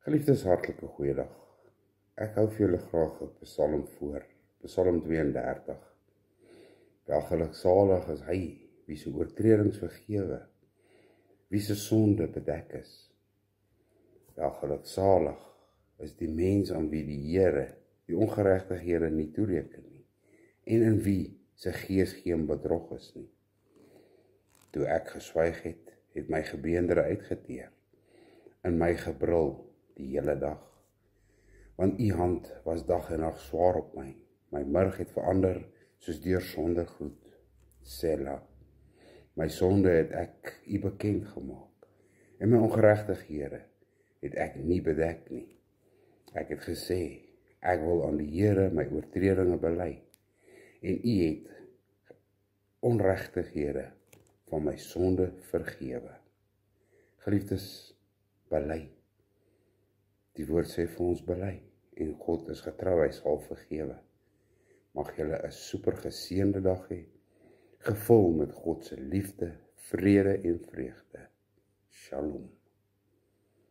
Geliefdes, hartlike goeiedag. Ek hou vir julle graag 'n Psalm voor, Psalm 32. Welgeluksalig is hy, wie se oortredings vergewe, wie se sonde bedek is. Welgeluksalig is die mens aan wie die Here die ongeregtighede nie toereken nie, en in wie sy gees geen bedrog is nie. Toe ek geswyg het, het my gebeendere uitgeteer, in my gebrul die hele dag. Want u hand was dag en nag swaar op my, my murg het verander soos deur sondergloed. Sela, my sonde het ek u bekend gemaak, en my ongeregtighede het ek nie bedek nie. Ek het gesê, ek wil aan die Here my oortredinge bely, en u het onregtighede van my sonde vergewe. Geliefdes, bely. Die woord sê vir ons bely, en God is getrou, hy sal vergewe. Mag julle 'n super geseënde dag hê, gevul met God se liefde, vrede en vreugde. Shalom.